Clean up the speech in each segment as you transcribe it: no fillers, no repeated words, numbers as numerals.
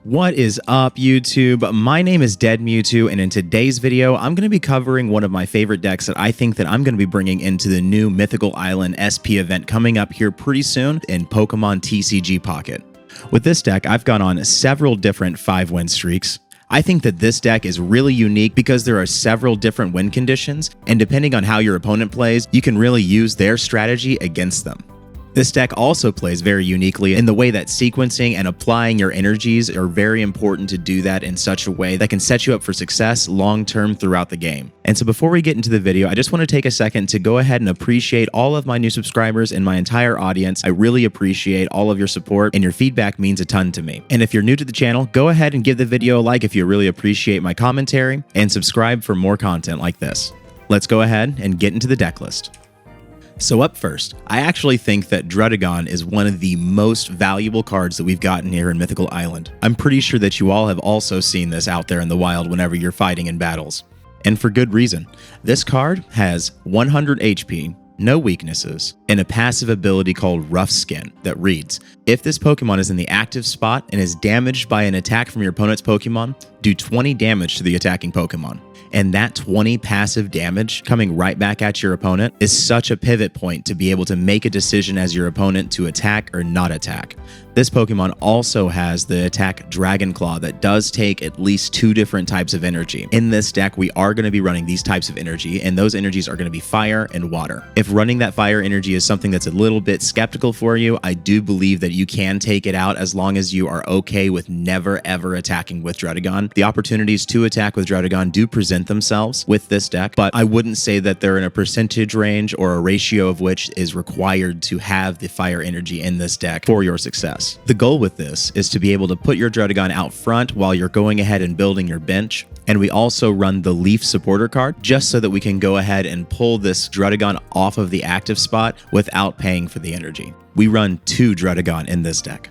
What is up, YouTube? My name is Dead Mewtwo, and in today's video, I'm going to be covering one of my favorite decks that I think that I'm going to be bringing into the new Mythical Island SP event coming up here pretty soon in Pokemon TCG Pocket. With this deck, I've gone on several different 5-win streaks. I think that this deck is really unique because there are several different win conditions, and depending on how your opponent plays, you can really use their strategy against them. This deck also plays very uniquely in the way that sequencing and applying your energies are very important to do that in such a way that can set you up for success long-term throughout the game. And so before we get into the video, I just want to take a second to go ahead and appreciate all of my new subscribers and my entire audience. I really appreciate all of your support, and your feedback means a ton to me. And if you're new to the channel, go ahead and give the video a like if you really appreciate my commentary, and subscribe for more content like this. Let's go ahead and get into the deck list. So up first, I actually think that Druddigon is one of the most valuable cards that we've gotten here in Mythical Island. I'm pretty sure that you all have also seen this out there in the wild whenever you're fighting in battles. And for good reason. This card has 100 HP, no weaknesses, and a passive ability called Rough Skin that reads, if this Pokemon is in the active spot and is damaged by an attack from your opponent's Pokemon, do 20 damage to the attacking Pokemon. And that 20 passive damage coming right back at your opponent is such a pivot point to be able to make a decision as your opponent to attack or not attack. This Pokemon also has the attack Dragon Claw that does take at least 2 different types of energy. In this deck, we are going to be running these types of energy, and those energies are going to be fire and water. If running that fire energy is something that's a little bit skeptical for you, I do believe that you can take it out as long as you are okay with never ever attacking with Druddigon. The opportunities to attack with Druddigon do present themselves with this deck, but I wouldn't say that they're in a percentage range or a ratio of which is required to have the fire energy in this deck for your success. The goal with this is to be able to put your Druddigon out front while you're going ahead and building your bench, and we also run the Leaf Supporter card just so that we can go ahead and pull this Druddigon off of the active spot without paying for the energy. We run 2 Druddigon in this deck.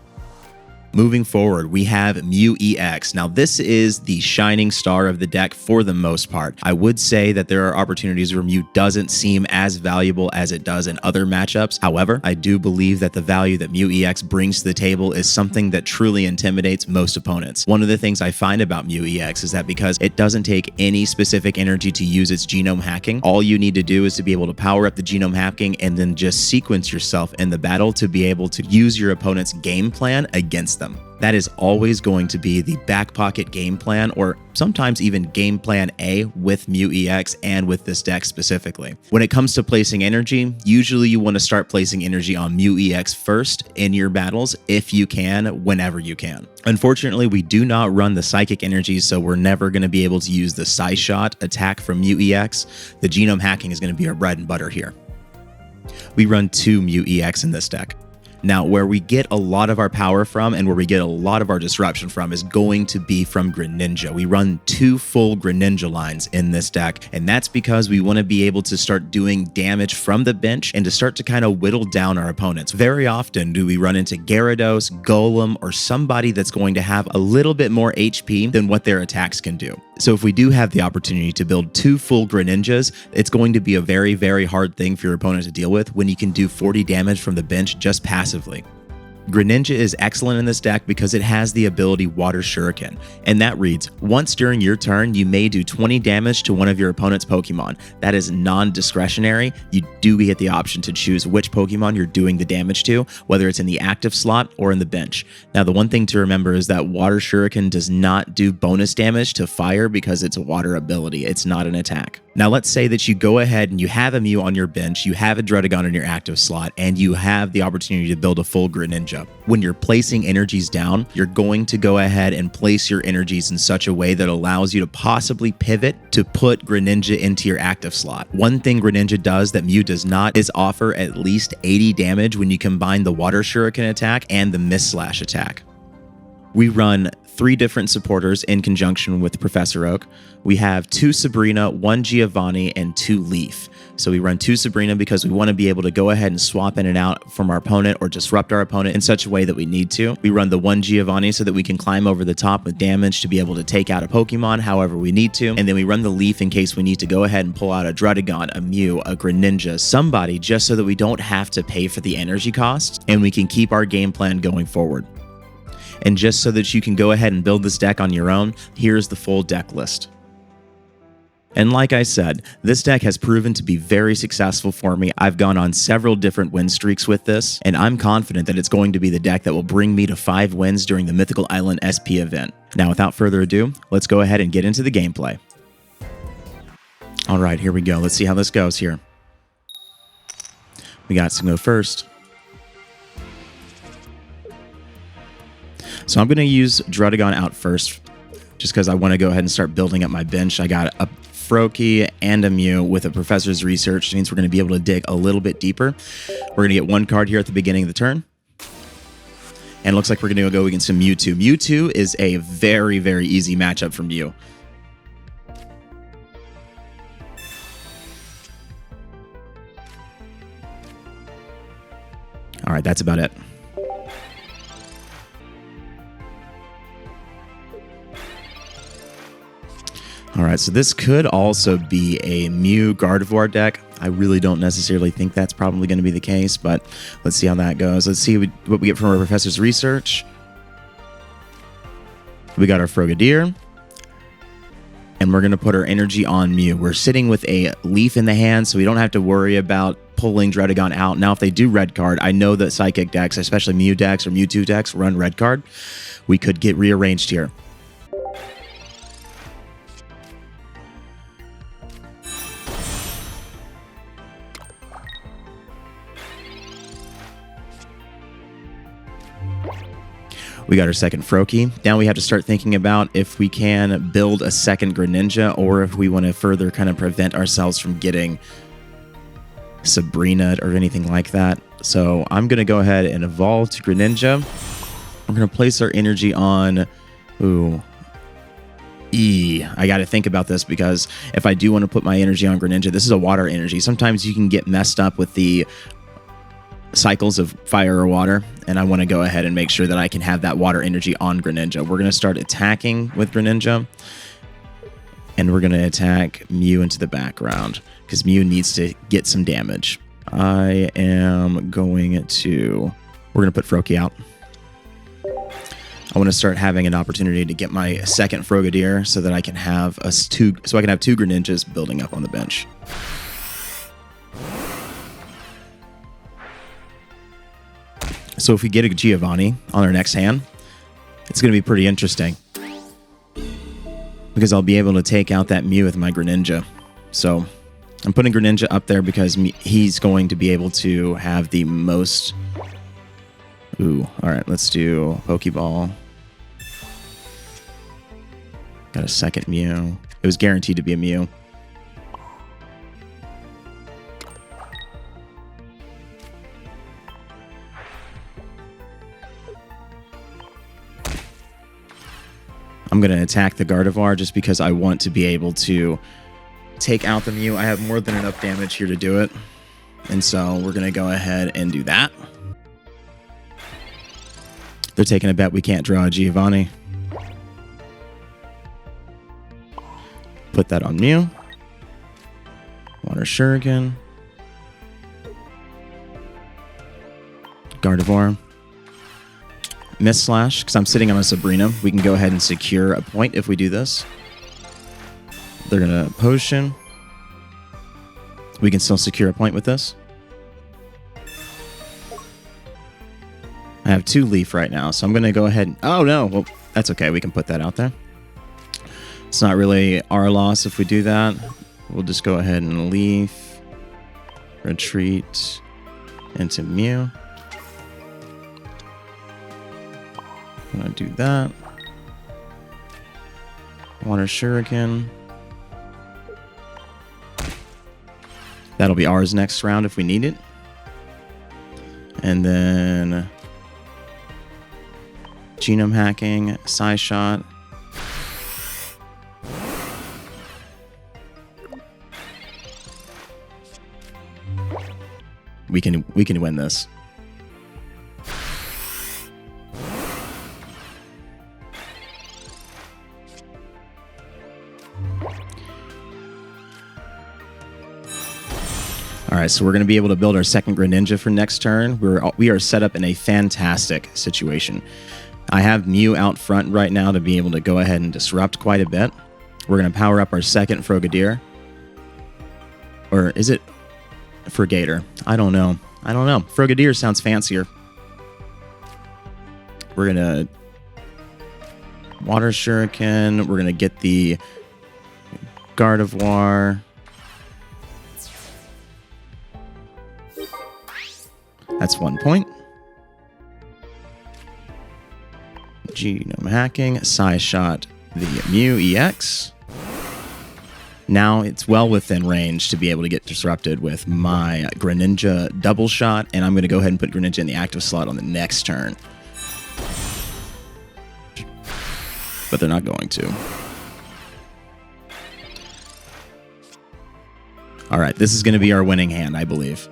Moving forward, we have Mew EX. Now, this is the shining star of the deck for the most part. I would say that there are opportunities where Mew doesn't seem as valuable as it does in other matchups. However, I do believe that the value that Mew EX brings to the table is something that truly intimidates most opponents. One of the things I find about Mew EX is that because it doesn't take any specific energy to use its genome hacking, all you need to do is to be able to power up the genome hacking and then just sequence yourself in the battle to be able to use your opponent's game plan against them. That is always going to be the back pocket game plan, or sometimes even game plan A with Mew EX and with this deck specifically. When it comes to placing energy, usually you want to start placing energy on Mew EX first in your battles if you can, whenever you can. Unfortunately, we do not run the psychic energies, so we're never going to be able to use the Psy-Shot attack from Mew EX. The genome hacking is going to be our bread and butter here. We run 2 Mew EX in this deck. Now, where we get a lot of our power from and where we get a lot of our disruption from is going to be from Greninja. We run 2 full Greninja lines in this deck, and that's because we want to be able to start doing damage from the bench and to start to kind of whittle down our opponents. Very often do we run into Gyarados, Golem, or somebody that's going to have a little bit more HP than what their attacks can do. So if we do have the opportunity to build 2 full Greninjas, it's going to be a very, very hard thing for your opponent to deal with when you can do 40 damage from the bench just passively. Greninja is excellent in this deck because it has the ability Water Shuriken, and that reads, once during your turn, you may do 20 damage to one of your opponent's Pokemon. That is non-discretionary. You do get the option to choose which Pokemon you're doing the damage to, whether it's in the active slot or in the bench. Now, the one thing to remember is that Water Shuriken does not do bonus damage to fire because it's a water ability. It's not an attack. Now, let's say that you go ahead and you have a Mew on your bench, you have a Druddigon in your active slot, and you have the opportunity to build a full Greninja. When you're placing energies down, you're going to go ahead and place your energies in such a way that allows you to possibly pivot to put Greninja into your active slot. One thing Greninja does that Mew does not is offer at least 80 damage when you combine the Water Shuriken attack and the Mist Slash attack. We run 3 different supporters in conjunction with Professor Oak. We have 2 Sabrina, 1 Giovanni, and 2 Leaf. So we run 2 Sabrina because we want to be able to go ahead and swap in and out from our opponent or disrupt our opponent in such a way that we need to. We run the 1 Giovanni so that we can climb over the top with damage to be able to take out a Pokemon however we need to. And then we run the Leaf in case we need to go ahead and pull out a Druddigon, a Mew, a Greninja, somebody, just so that we don't have to pay for the energy costs and we can keep our game plan going forward. And just so that you can go ahead and build this deck on your own, here's the full deck list. And like I said, this deck has proven to be very successful for me. I've gone on several different win streaks with this, and I'm confident that it's going to be the deck that will bring me to 5 wins during the Mythical Island SP event. Now, without further ado, let's go ahead and get into the gameplay. All right, here we go. Let's see how this goes here. We got to go first. So I'm going to use Druddigon out first, just because I want to go ahead and start building up my bench. I got a Froakie and a Mew with a Professor's Research. Which means we're going to be able to dig a little bit deeper. We're going to get 1 card here at the beginning of the turn. And it looks like we're going to go against a Mewtwo. Mewtwo is a very, very easy matchup for Mew. All right, that's about it. All right, so this could also be a Mew Gardevoir deck. I really don't necessarily think that's probably going to be the case, but let's see how that goes. Let's see what we get from our Professor's Research. We got our Frogadier, and we're going to put our energy on Mew. We're sitting with a Leaf in the hand, so we don't have to worry about pulling Druddigon out. Now, if they do red card, I know that Psychic decks, especially Mew decks or Mewtwo decks, run red card. We could get rearranged here. We got our second Froakie. Now we have to start thinking about if we can build a second Greninja or if we want to further kind of prevent ourselves from getting Sabrina or anything like that. So I'm going to go ahead and evolve to Greninja. We're going to place our energy on... E. I got to think about this because if I do want to put my energy on Greninja, this is a water energy. Sometimes you can get messed up with the cycles of fire or water, and I want to go ahead and make sure that I can have that water energy on Greninja. We're going to start attacking with Greninja, and we're going to attack Mew into the background because Mew needs to get some damage. We're going to put Froakie out. I want to start having an opportunity to get my second Frogadier so that I can have two Greninjas building up on the bench. So if we get a Giovanni on our next hand, it's going to be pretty interesting because I'll be able to take out that Mew with my Greninja. So I'm putting Greninja up there because he's going to be able to have the most... All right, let's do Pokeball. Got a second Mew. It was guaranteed to be a Mew. I'm going to attack the Gardevoir just because I want to be able to take out the Mew. I have more than enough damage here to do it. And so we're going to go ahead and do that. They're taking a bet we can't draw a Giovanni. Put that on Mew. Water Shuriken. Gardevoir. Miss Slash, because I'm sitting on a Sabrina. We can go ahead and secure a point if we do this. They're going to Potion. We can still secure a point with this. I have 2 Leaf right now, so I'm going to go ahead and... Oh, no. Well, that's okay. We can put that out there. It's not really our loss if we do that. We'll just go ahead and Leaf. Retreat into Mew. I'm going to do that. Water Shuriken. That'll be ours next round if we need it. And then... Genome Hacking, Psyshot. We can win this. All right, so we're going to be able to build our second Greninja for next turn. We are set up in a fantastic situation. I have Mew out front right now to be able to go ahead and disrupt quite a bit. We're going to power up our second Frogadier. Or is it Frigator? I don't know. Frogadier sounds fancier. We're going to Water Shuriken. We're going to get the Gardevoir. That's 1 point. Genome hacking. Psy-Shot the Mew EX. Now it's well within range to be able to get disrupted with my Greninja double shot, and I'm going to go ahead and put Greninja in the active slot on the next turn. But they're not going to. All right, this is going to be our winning hand, I believe.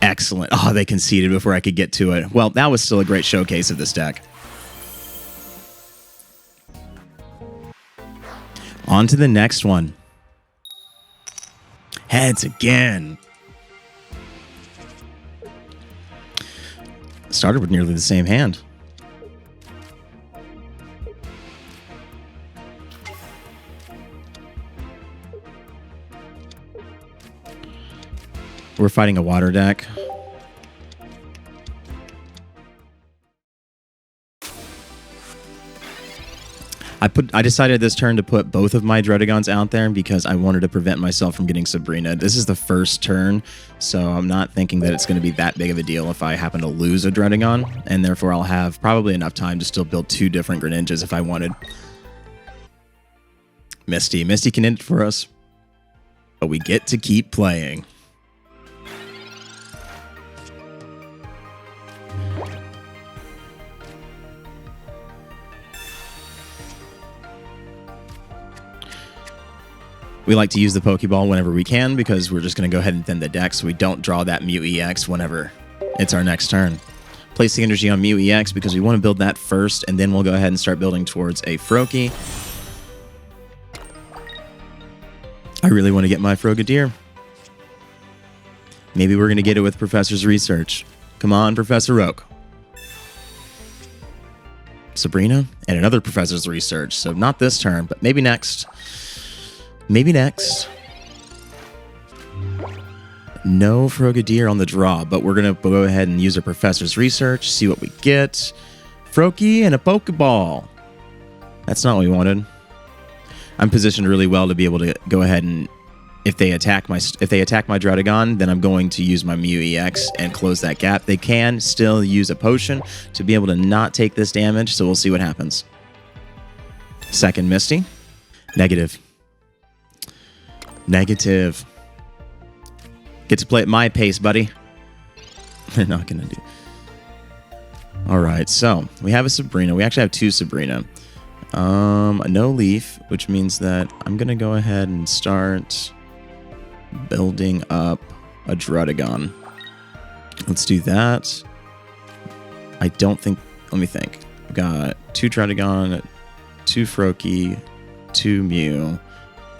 Excellent. Oh, they conceded before I could get to it. Well, that was still a great showcase of this deck. On to the next one. Heads again. Started with nearly the same hand. We're fighting a water deck. I decided this turn to put both of my Druddigons out there because I wanted to prevent myself from getting Sabrina. This is the first turn, so I'm not thinking that it's going to be that big of a deal if I happen to lose a Druddigon, and therefore I'll have probably enough time to still build two different Greninjas if I wanted. Misty can end it for us, but we get to keep playing. We like to use the Pokeball whenever we can because we're just going to go ahead and thin the deck so we don't draw that Mew EX whenever it's our next turn. Place the energy on Mew EX because we want to build that first, and then we'll go ahead and start building towards a Froakie. I really want to get my Frogadier. Maybe we're going to get it with Professor's Research. Come on, Professor Oak. Sabrina and another Professor's Research. So not this turn, but maybe next. Maybe next. No Frogadier on the draw, but we're going to go ahead and use a Professor's Research, see what we get. Froakie and a Pokeball. That's not what we wanted. I'm positioned really well to be able to go ahead and if they attack my Druddigon, then I'm going to use my Mew EX and close that gap. They can still use a potion to be able to not take this damage, so we'll see what happens. Second Misty. Negative. Negative. Get to play at my pace, buddy. They're not going to do. All right, so we have a Sabrina. We actually have two Sabrina. No Leaf, which means that I'm going to go ahead and start building up a Druddigon. Let's do that. I don't think... Let me think. I've got two Druddigon, two Froakie, two Mew.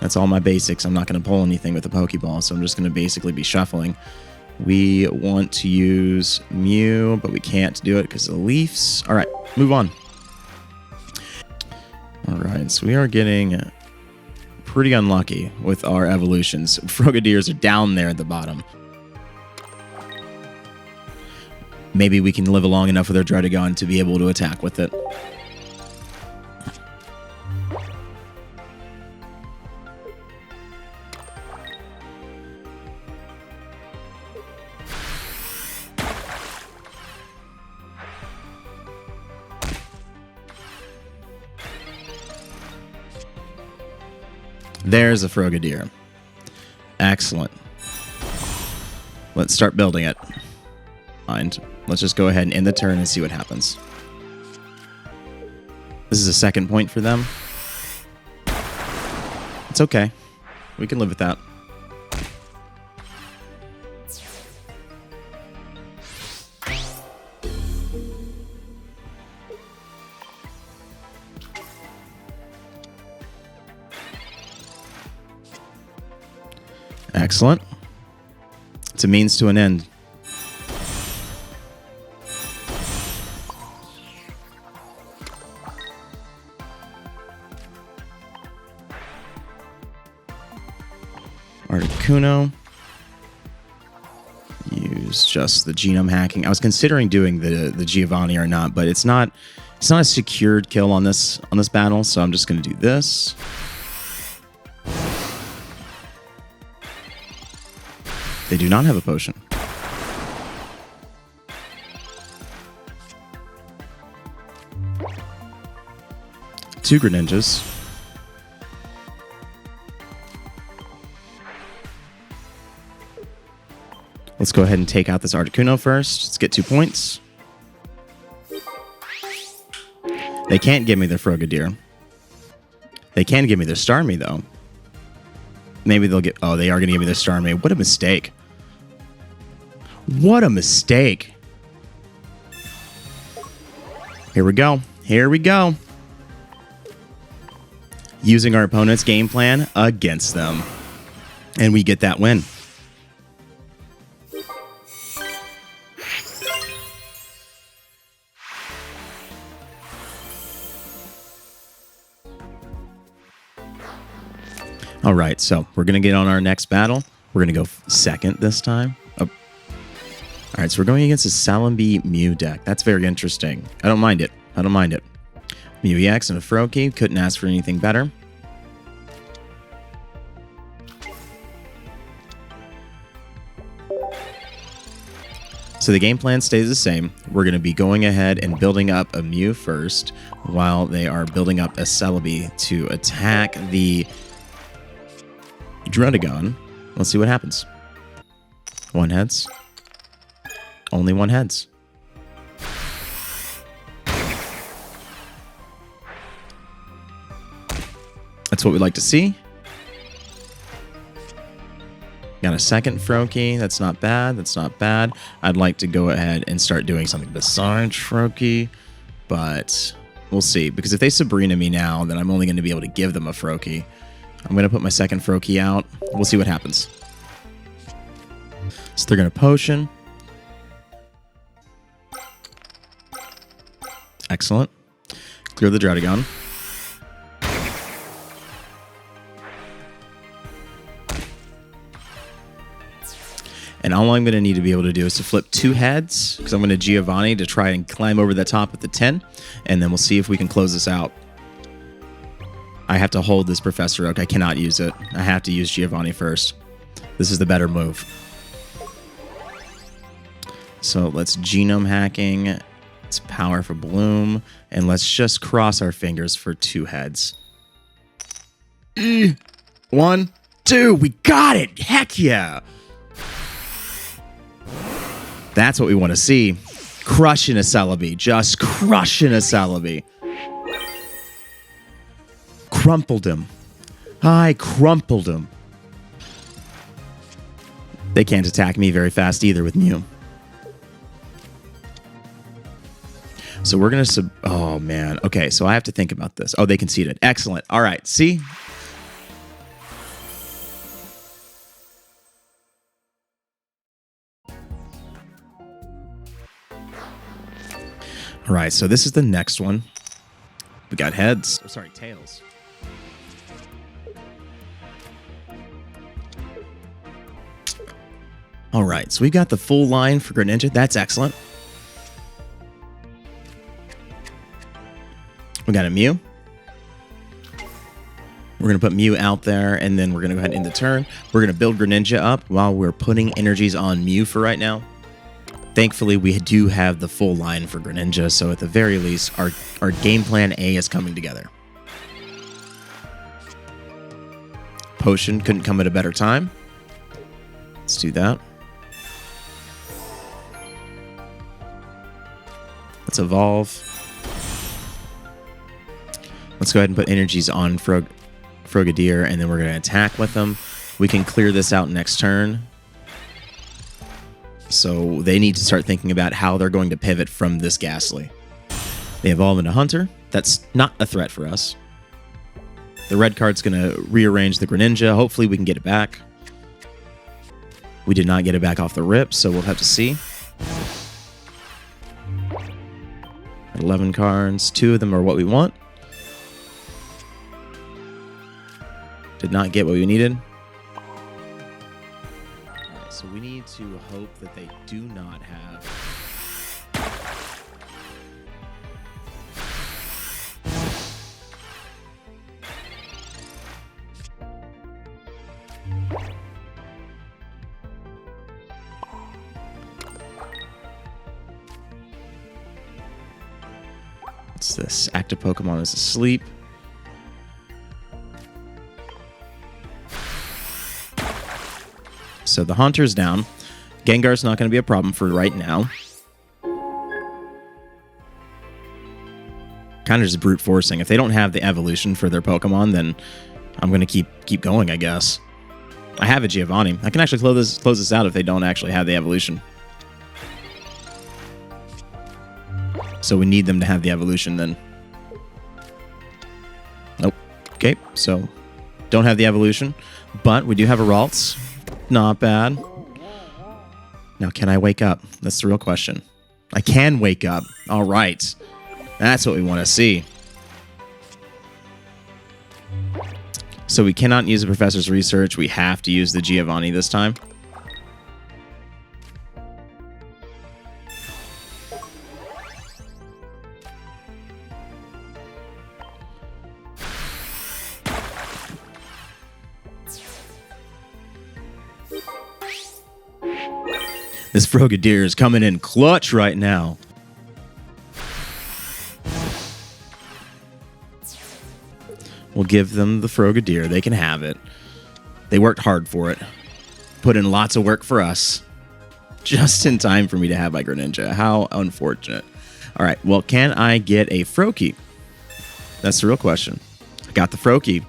That's all my basics. I'm not going to pull anything with the Pokeball, so I'm just going to basically be shuffling. We want to use Mew, but we can't do it because of the Leafs. All right, move on. All right, so we are getting pretty unlucky with our evolutions. Frogadiers are down there at the bottom. Maybe we can live long enough with our Druddigon to be able to attack with it. There's a Frogadier. Excellent. Let's start building it. Mind. Let's just go ahead and end the turn and see what happens. This is a second point for them. It's okay. We can live with that. Excellent. It's a means to an end. Articuno. Use just the genome hacking. I was considering doing the Giovanni or not, but it's not a secured kill on this battle, so I'm just going to do this. They do not have a potion. Two Greninjas. Let's go ahead and take out this Articuno first. Let's get 2 points. They can't give me the Frogadier. They can give me the Starmie, though. Maybe they'll get... Oh, they are going to give me the Starmie. What a mistake. What a mistake. Here we go. Here we go. Using our opponent's game plan against them. And we get that win. All right, so we're going to get on our next battle. We're going to go second this time. Oh. All right, so we're going against a Celebi Mew deck. That's very interesting. I don't mind it. I don't mind it. Mew EX and a Froakie. Couldn't ask for anything better. So the game plan stays the same. We're going to be going ahead and building up a Mew first while they are building up a Celebi to attack the Druddigon. Let's see what happens. One heads. Only one heads. That's what we like to see. Got a second Froakie. That's not bad. That's not bad. I'd like to go ahead and start doing something besides Froakie, but we'll see. Because if they Sabrina me now, then I'm only going to be able to give them a Froakie. I'm going to put my second Froakie out. We'll see what happens. So they're going to Potion. Excellent. Clear the Druddigon. And all I'm going to need to be able to do is to flip 2 heads, because I'm going to Giovanni to try and climb over the top at the 10, and then we'll see if we can close this out. I have to hold this Professor Oak. I cannot use it. I have to use Giovanni first. This is the better move. So let's Genome Hacking. Let's Power for Bloom. And let's just cross our fingers for 2 heads. 1, 2. We got it. Heck yeah. That's what we want to see. Crushing a Celebi. Just crushing a Celebi. Crumpled him. I crumpled him. They can't attack me very fast either with Mew. So we're going to... Oh, man. Okay, so I have to think about this. Oh, they conceded. Excellent. All right, see? All right, so this is the next one. We got heads. Oh, sorry, tails. All right, so we got the full line for Greninja. That's excellent. We got a Mew. We're going to put Mew out there, and then we're going to go ahead and end the turn. We're going to build Greninja up while we're putting energies on Mew for right now. Thankfully, we do have the full line for Greninja, so at the very least, our game plan A is coming together. Potion couldn't come at a better time. Let's do that. Let's evolve. Let's go ahead and put energies on for Frogadier, and then we're going to attack with them. We can clear this out next turn. So they need to start thinking about how they're going to pivot from this Ghastly. They evolve into Hunter. That's not a threat for us. The red card's going to rearrange the Greninja. Hopefully we can get it back. We did not get it back off the rip, so we'll have to see. 11 cards. 2 of them are what we want. Did not get what we needed. Alright, so we need to hope that they do not have... What's this? Active Pokemon is asleep. So the Haunter's down. Gengar's not going to be a problem for right now. Kind of just brute forcing. If they don't have the evolution for their Pokemon, then I'm going to keep going, I guess. I have a Giovanni. I can actually close this out if they don't actually have the evolution. So we need them to have the evolution then. Nope. Okay, so don't have the evolution, but we do have a Ralts. Not bad. Now, can I wake up? That's the real question. I can wake up. All right. That's what we want to see. So we cannot use the Professor's Research. We have to use the Giovanni this time. This Frogadier is coming in clutch right now. We'll give them the Frogadier. They can have it. They worked hard for it. Put in lots of work for us. Just in time for me to have my Greninja. How unfortunate. All right, well, can I get a Froakie? That's the real question. I got the Froakie.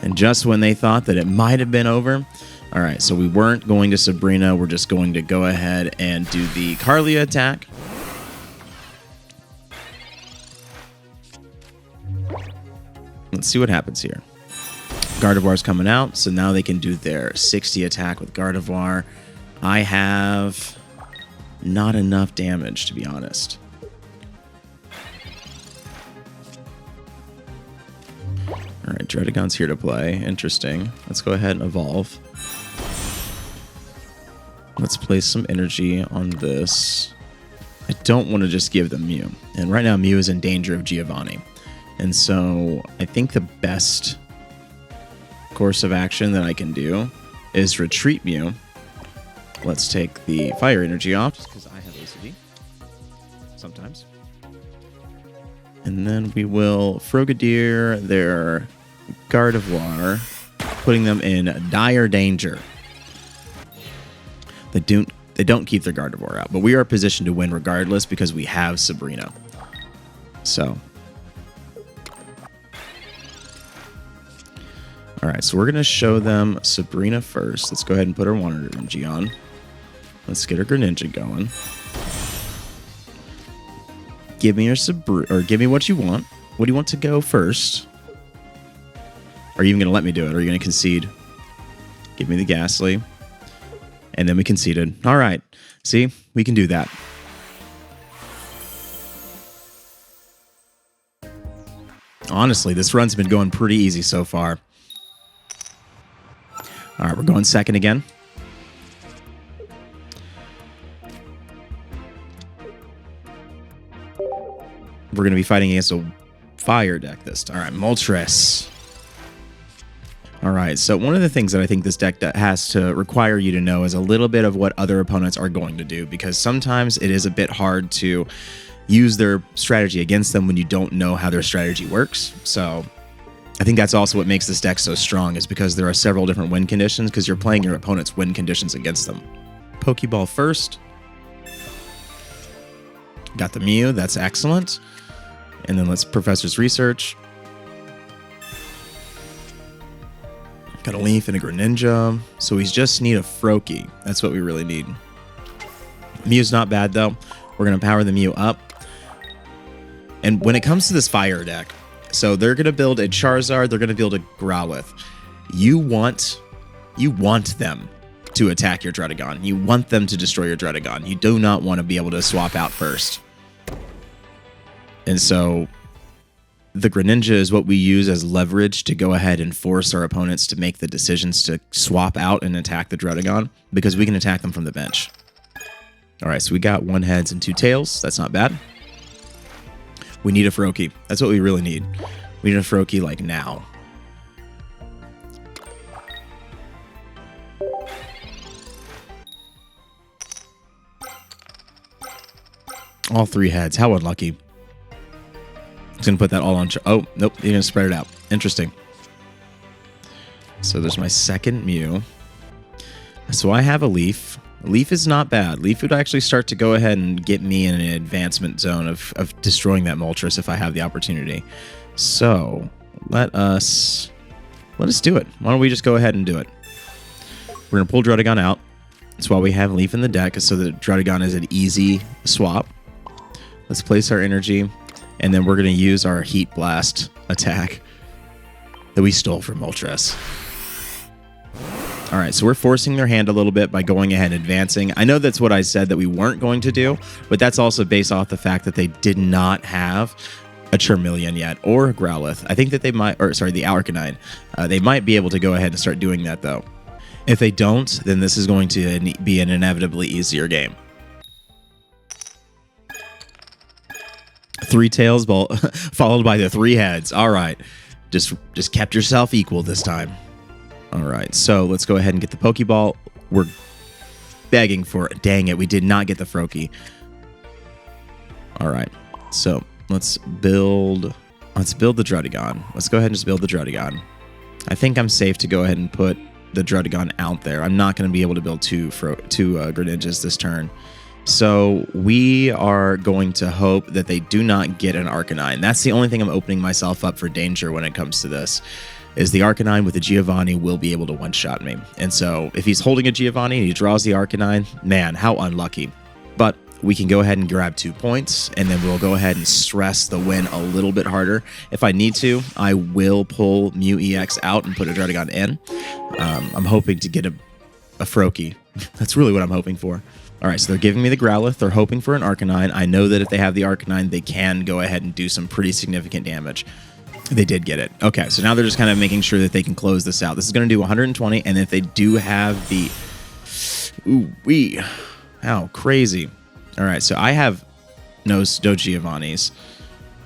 And just when they thought that it might have been over... All right, so we weren't going to Sabrina. We're just going to go ahead and do the Carlia attack. Let's see what happens here. Gardevoir's coming out, so now they can do their 60 attack with Gardevoir. I have not enough damage, to be honest. All right, Dredagon's here to play. Interesting. Let's go ahead and evolve. Let's place some energy on this. I don't want to just give them Mew. And right now, Mew is in danger of Giovanni. And so I think the best course of action that I can do is retreat Mew. Let's take the fire energy off, just because I have OCD. Sometimes. And then we will Frogadier their Gardevoir, putting them in dire danger. They don't keep their Gardevoir out, but we are positioned to win regardless because we have Sabrina. So, all right, so we're going to show them Sabrina first. Let's go ahead and put our Water Energy on. Let's get our Greninja going. Give me your Sabrina, or give me what you want. What do you want to go first? Are you even going to let me do it? Or are you going to concede? Give me the Ghastly. And then we conceded. All right. See? We can do that. Honestly, this run's been going pretty easy so far. All right, we're going second again. We're going to be fighting against a fire deck this time. All right, Moltres. All right, so one of the things that I think this deck has to require you to know is a little bit of what other opponents are going to do, because sometimes it is a bit hard to use their strategy against them when you don't know how their strategy works. So I think that's also what makes this deck so strong, is because there are several different win conditions, because you're playing your opponent's win conditions against them. Pokeball first. Got the Mew, that's excellent. And then let's Professor's Research. Got a Leaf and a Greninja. So we just need a Froakie. That's what we really need. Mew's not bad, though. We're going to power the Mew up. And when it comes to this fire deck, so they're going to build a Charizard. They're going to build a Growlithe. You want them to attack your Druddigon. You want them to destroy your Druddigon. You do not want to be able to swap out first. And so the Greninja is what we use as leverage to go ahead and force our opponents to make the decisions to swap out and attack the Druddigon, because we can attack them from the bench. All right, so we got 1 heads and 2 tails. That's not bad. We need a Froakie. That's what we really need. We need a Froakie like now. All 3 heads. How unlucky. He's going to put that all on... Oh, nope. He's going to spread it out. Interesting. So there's my second Mew. So I have a Leaf. Leaf is not bad. Leaf would actually start to go ahead and get me in an advancement zone of destroying that Moltres if I have the opportunity. So let us do it. Why don't we just go ahead and do it? We're going to pull Druddigon out. That's why we have Leaf in the deck, so that Druddigon is an easy swap. Let's place our energy, and then we're going to use our Heat Blast attack that we stole from Moltres. All right, so we're forcing their hand a little bit by going ahead and advancing. I know that's what I said that we weren't going to do, but that's also based off the fact that they did not have a Charmeleon yet, or a Growlithe. I think that they might, or sorry, the Arcanine. They might be able to go ahead and start doing that, though. If they don't, then this is going to be an inevitably easier game. 3 tails followed by the 3 heads. All right, just kept yourself equal this time. All right, so let's go ahead and get the Pokeball. We're begging for it. Dang it, we did not get the Froakie. All right, so let's build the Druddigon. Let's go ahead and just build the Druddigon. I think I'm safe to go ahead and put the Druddigon out there. I'm not going to be able to build two Greninjas this turn. So we are going to hope that they do not get an Arcanine. That's the only thing I'm opening myself up for danger when it comes to this, is the Arcanine with the Giovanni will be able to one-shot me. And so if he's holding a Giovanni and he draws the Arcanine, man, how unlucky. But we can go ahead and grab 2 points, and then we'll go ahead and stress the win a little bit harder. If I need to, I will pull Mew EX out and put a Druddigon in. I'm hoping to get a Froakie. That's really what I'm hoping for. All right, so they're giving me the Growlithe. They're hoping for an Arcanine. I know that if they have the Arcanine, they can go ahead and do some pretty significant damage. They did get it. Okay, so now they're just kind of making sure that they can close this out. This is going to do 120, and if they do have the... Ooh-wee. How crazy. All right, so I have no Giovannis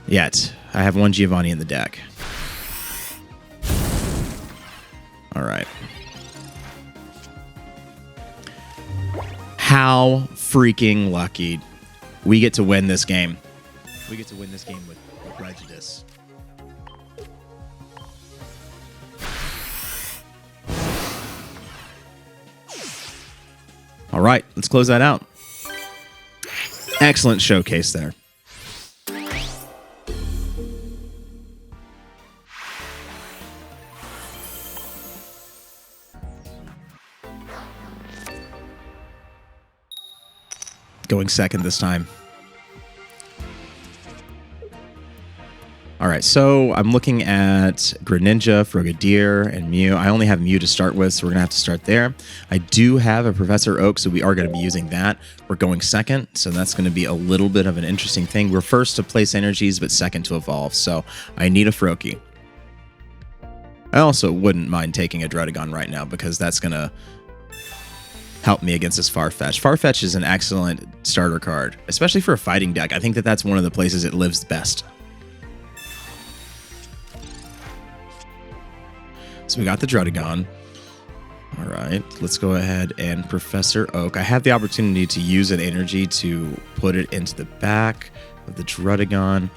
yet. I have 1 Giovanni in the deck. All right. How freaking lucky. We get to win this game. We get to win this game with prejudice. All right, let's close that out. Excellent showcase there. Going second this time. All right, so I'm looking at Greninja, Frogadier, and Mew. I only have Mew to start with, so we're going to have to start there. I do have a Professor Oak, so we are going to be using that. We're going second, so that's going to be a little bit of an interesting thing. We're first to place energies, but second to evolve, so I need a Froakie. I also wouldn't mind taking a Druddigon right now, because that's going to help me against this Farfetch. Farfetch is an excellent starter card, especially for a fighting deck. I think that that's one of the places it lives best. So we got the Druddigon. All right, let's go ahead and Professor Oak. I have the opportunity to use an energy to put it into the back of the Druddigon.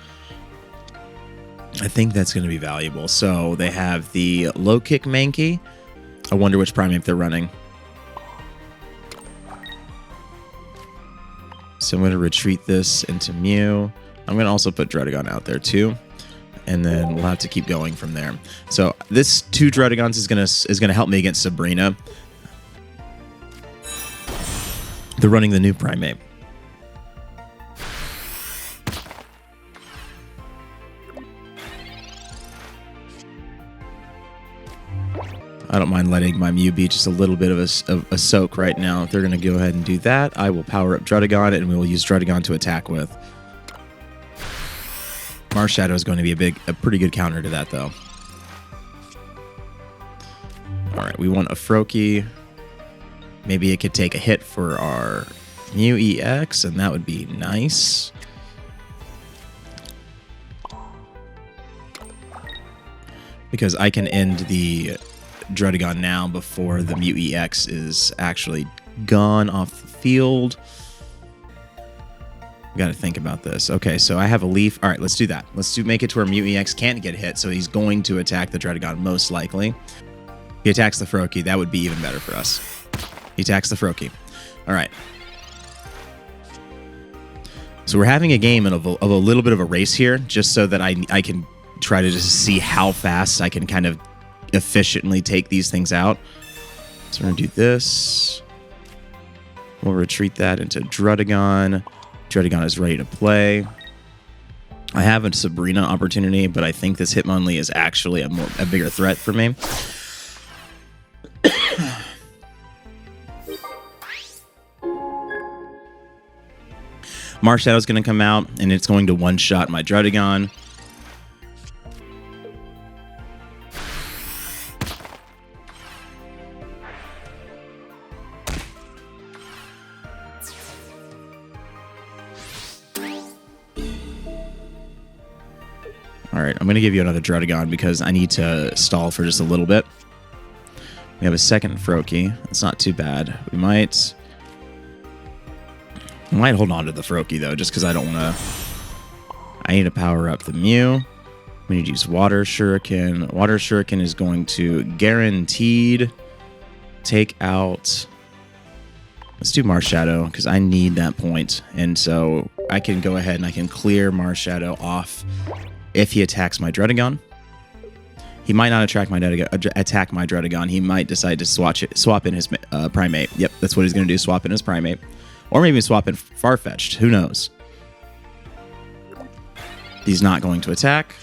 I think that's going to be valuable. So they have the low kick Mankey. I wonder which Primeape they're running. So I'm going to retreat this into Mew. I'm going to also put Druddigon out there too. and then we'll have to keep going from there. So this 2 Druddigons is gonna help me against Sabrina. They're running the new Primeape. I don't mind letting my Mew be just a little bit of a soak right now. If they're going to go ahead and do that, I will power up Druddigon, and we will use Druddigon to attack with. Marshadow is going to be a pretty good counter to that, though. All right, we want a Froakie. Maybe it could take a hit for our Mew EX, and that would be nice. Because I can end the Druddigon now before the Mew EX is actually gone off the field. Got to think about this. Okay, so I have a leaf. All right, let's do that. Let's make it to where Mew EX can't get hit, so he's going to attack the Druddigon most likely. He attacks the Froakie. That would be even better for us. He attacks the Froakie. All right. So we're having a game of a little bit of a race here, just so that I can try to just see how fast I can kind of efficiently take these things out. So we're going to do this. We'll retreat that into Druddigon. Druddigon is ready to play. I have a Sabrina opportunity, but I think this Hitmonlee is actually a bigger threat for me. Marshadow is going to come out, and it's going to one-shot my Druddigon. All right, I'm going to give you another Druddigon because I need to stall for just a little bit. We have a second Froakie. It's not too bad. We might hold on to the Froakie, though, just because I don't want to... I need to power up the Mew. We need to use Water Shuriken. Water Shuriken is going to guaranteed take out... Let's do Marshadow, because I need that point. And so I can go ahead and I can clear Marshadow off if he attacks my Druddigon. He might not attack my Druddigon. He might decide to swap in his Primeape. Yep, that's what he's going to do, swap in his Primeape. Or maybe swap in Farfetch'd. Who knows? He's not going to attack.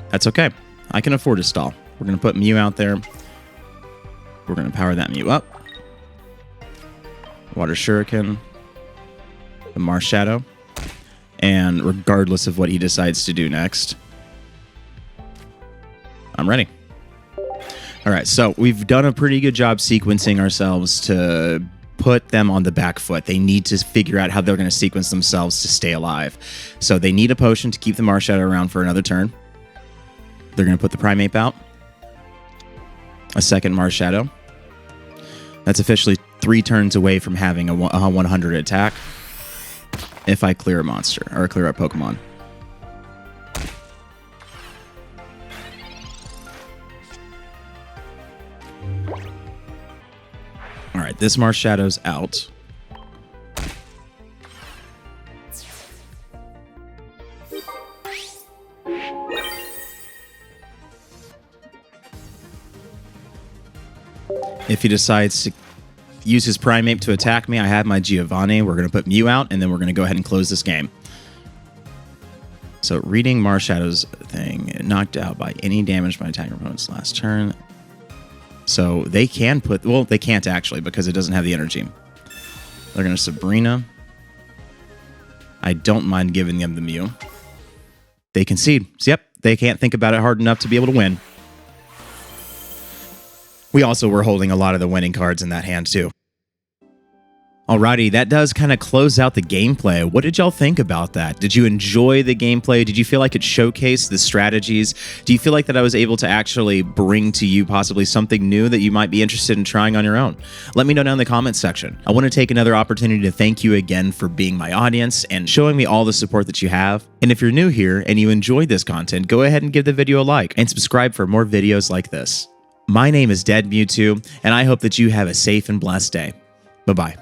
That's okay. I can afford to stall. We're going to put Mew out there. We're going to power that Mew up. Water Shuriken. The Marshadow. And regardless of what he decides to do next, I'm ready. All right, so we've done a pretty good job sequencing ourselves to put them on the back foot. They need to figure out how they're going to sequence themselves to stay alive. So they need a potion to keep the Marshadow around for another turn. They're going to put the Primeape out. A second Marshadow. That's officially 3 turns away from having a 100 attack. If I clear a monster, or clear a Pokemon. Alright, this Marshadow's out. If he decides to use his Primeape to attack me, I have my Giovanni. We're going to put Mew out, and then we're going to go ahead and close this game. So, reading Marshadow's thing, knocked out by any damage by attacking opponent's last turn. So, they can put... Well, they can't actually, because it doesn't have the energy. They're going to Sabrina. I don't mind giving them the Mew. They concede. So, yep, they can't think about it hard enough to be able to win. We also were holding a lot of the winning cards in that hand, too. Alrighty, that does kind of close out the gameplay. What did y'all think about that? Did you enjoy the gameplay? Did you feel like it showcased the strategies? Do you feel like that I was able to actually bring to you possibly something new that you might be interested in trying on your own? Let me know down in the comments section. I want to take another opportunity to thank you again for being my audience and showing me all the support that you have. And if you're new here and you enjoyed this content, go ahead and give the video a like and subscribe for more videos like this. My name is Dead Mewtwo, and I hope that you have a safe and blessed day. Bye-bye.